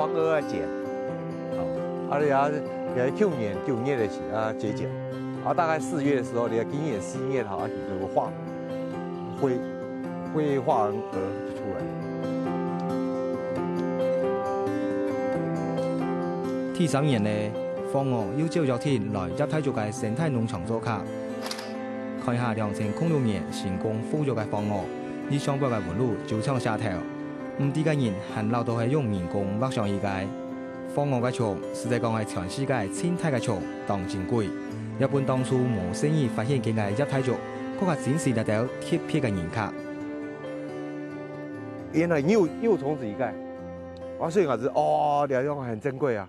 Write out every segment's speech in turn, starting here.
黄鹅的茧，也去年9月的结茧，大概4月的时候，你今年4月就会化鹅就出来。第3年呢，放鵝要招約天來入體族嘅生態農場做客，看下2006年成功孵育嘅放鵝，以上百嘅門路就搶下頭。唔啲嘅人還留到係用人工畫上去嘅。放鵝嘅蟲，實際講係全世界生態嘅蟲，當真貴。日本當初無生意發現佢嘅入體族，嗰個展示得到貼片嘅人卡。原來幼蟲子一個，所以這種很珍貴啊。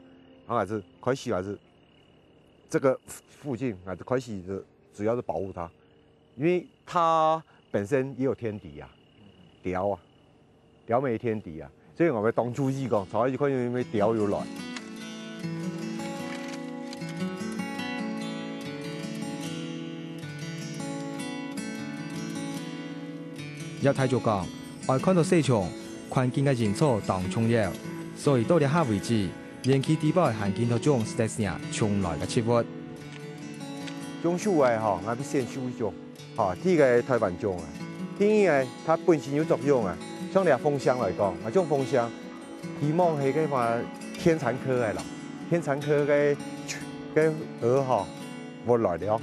開始這個附近開始主要是保護它，因為它本身也有天敵啊，鳥沒天敵啊，所以我們當注意講，才可以因為鳥有來。入體族講，我看到4蟲，環境嘅人數當重要，所以到了下為止。人氣地堡還見到種是在成從來嘅植物。種樹嘅我哋先修一種，第一個台灣種啊，第二個它本身有作用啊，像你蜂箱來講，種蜂箱，希望係個話天蠶科嘅啦，天蠶科嘅蛾活來了。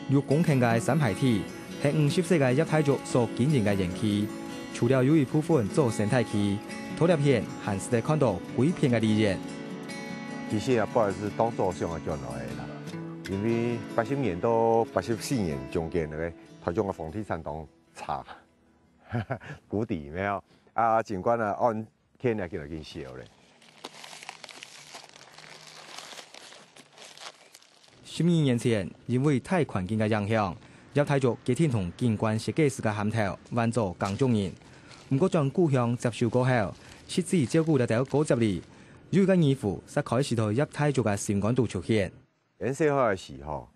要公頃嘅三排體係54個入體族所經營嘅人氣，除了有一部分做生態期。圖片片還是得看到鬼片嘅利益。其實不係當作上嘅將來啦，因為80年到84年中間嘅台中嘅房地產當差，谷底沒有儘管按天也見到見少咧。12年前，因為大環境嘅影響，入體族幾天同景觀設計師嘅銜頭換做耕種人，唔過將故鄉接受過後。設置照顧得到90年，有個義父實開始到入體族嘅情感度出現。細漢嘅時候，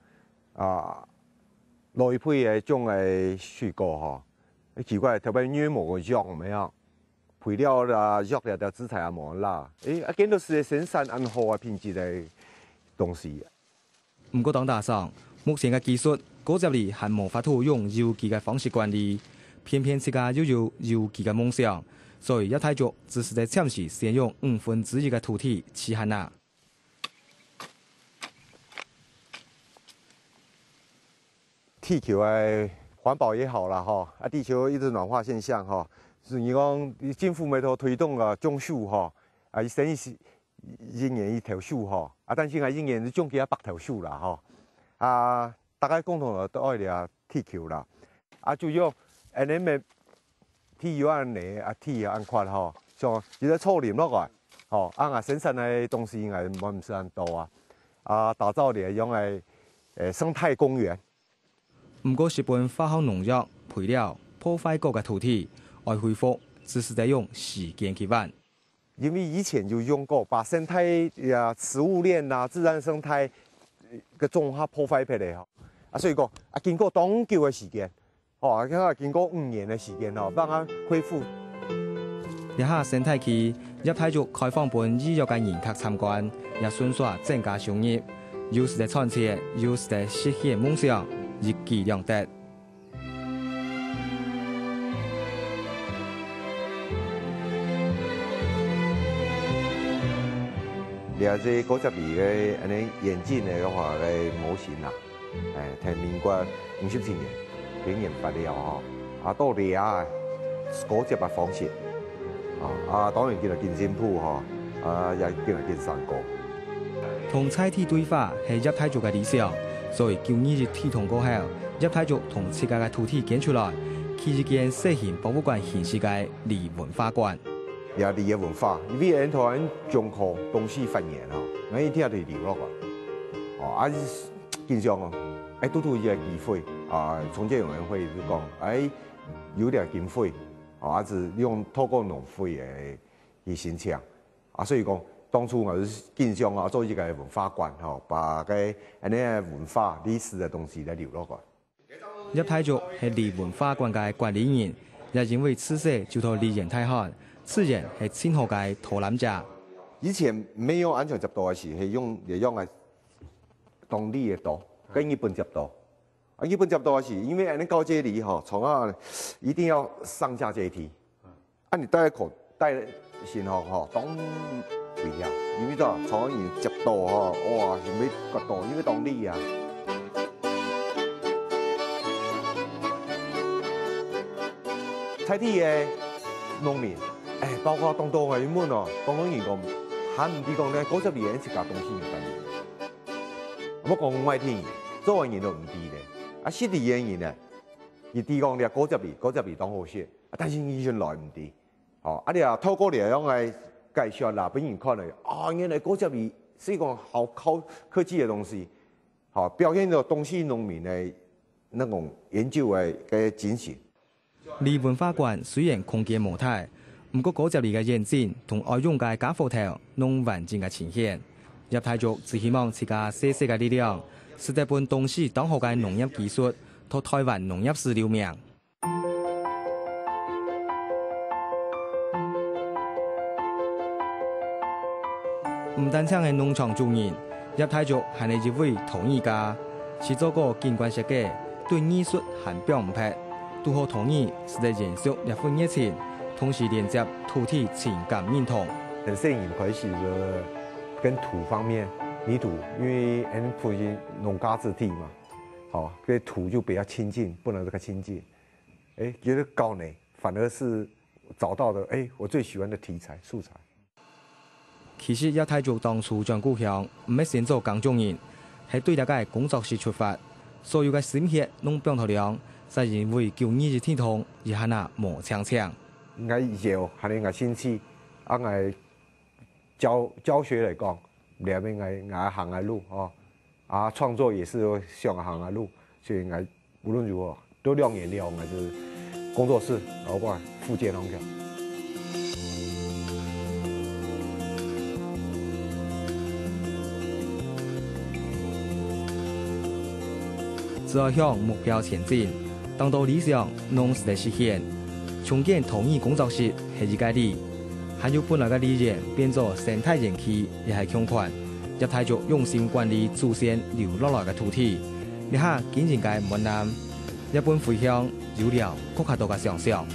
老一輩嘅種嘅水果奇怪，特別女冇個藥咩啊，配料啦、藥了就資產也冇啦。見到是生產很好嘅品質嘅東西。唔過當大上，目前嘅技術90年還無法度用有機嘅方式管理，偏偏自家又有有機嘅夢想。所以入體族只是在暫時先用1/5嘅土地起限啦。地球嘅環保也好啦，地球一直暖化現象是你講政府咪頭推動個種樹一生一年一條樹但是一年種幾100條樹啦大家共同都愛嚟地球啦，主要你咪。天要按泥，天要按寬像有啲粗連落來，生產嘅東西唔是很多打造嚟用係生態公園。唔過日本化學農藥配料破壞過嘅土地，愛恢復只是得用時間去換。因為以前就用過，把生態食物鏈自然生態嘅綜合破壞俾你所以講經過當久嘅時間。經過5年嘅時間讓它恢復。一下生態期入體族開放本醫藥嘅人客參觀，也順刷增加收入，又是在賺錢，又是在實現夢想，一舉兩得。了這90年嘅眼鏡嘅話嘅模型喺民國57年。研發了到嚟嗰隻方式當然見到見新鋪也見到見三個。同菜體對話係入體族嘅理想，所以92日體同過後，入體族同設計嘅土地建出來，其實間小型博物館形式嘅離文化館。也離嘅文化，因為人台灣中國東西發現我一定要嚟留落個經常都有一個機會重建委員會就講有點經費是用透過農會去申請所以講當初我是經常做一個文化館把個文化歷史嘅東西嚟留落個。入體族係離文化館嘅管理員，也因為此事就到離人太寒，自然係清河嘅拖攬者。以前没有安全接道的时，是用来当地的道，跟日本接道。啊，日本接道的是，因为安尼高阶离吼，从啊一定要上下阶梯。啊，你戴在身后吼，当危险，因为咋从伊接道吼，哇是要角度，因为当地啊。采地的农民，包括东的原本哦，东人讲，还唔知讲咧，92年一家东西唔单。我讲外天，做完人都唔知咧。啊，12年人咧，伊地讲咧92当好些，但是以前来唔知。哦，啊你啊透過嚟樣嚟介紹啦，俾人看嚟，啊原來92是一個好高科技的東西，好表現咗東西農民的那種研究嘅精神。離文化館雖然空間無大，不過92年嘅演進同愛用嘅假貨頭，弄環境嘅呈現。葉太族只希望自家細細嘅力量，使得本東西當好嘅農業技術，同台灣農業史留名。唔單止係農場主人，葉太族係你一位陶藝家，是做過景觀設計，對藝術很表唔撇，都好陶藝是在延續一份熱情，同時連接土地情感認同。很攝影開始的跟土方面，泥土，因為普及農家之地嘛，好，跟土就比較親近，不能這個親近。覺得高呢，反而是找到的，我最喜歡的題材素材。其實葉太族當初將故鄉唔係先做耕種人，係對大家工作室出發，所有嘅心血攏變頭量，係因為叫你嘅天堂而係那磨槍槍。我有係你嘅興趣，啊我教學嚟講，兩邊我行嘅路哦，啊創作也是向行嘅路，所以我無論如何都亮眼亮，我是工作室，包括附件攏嘅。只要向目標前進，當到理想攏是在實現。重建陶藝工作室係一個例，還有本來嘅理念變做生態園區，亦係強權。葉太族用心管理祖先留落來嘅土地，你下僅僅嘅門檻，一般回鄉有了更加多嘅想象。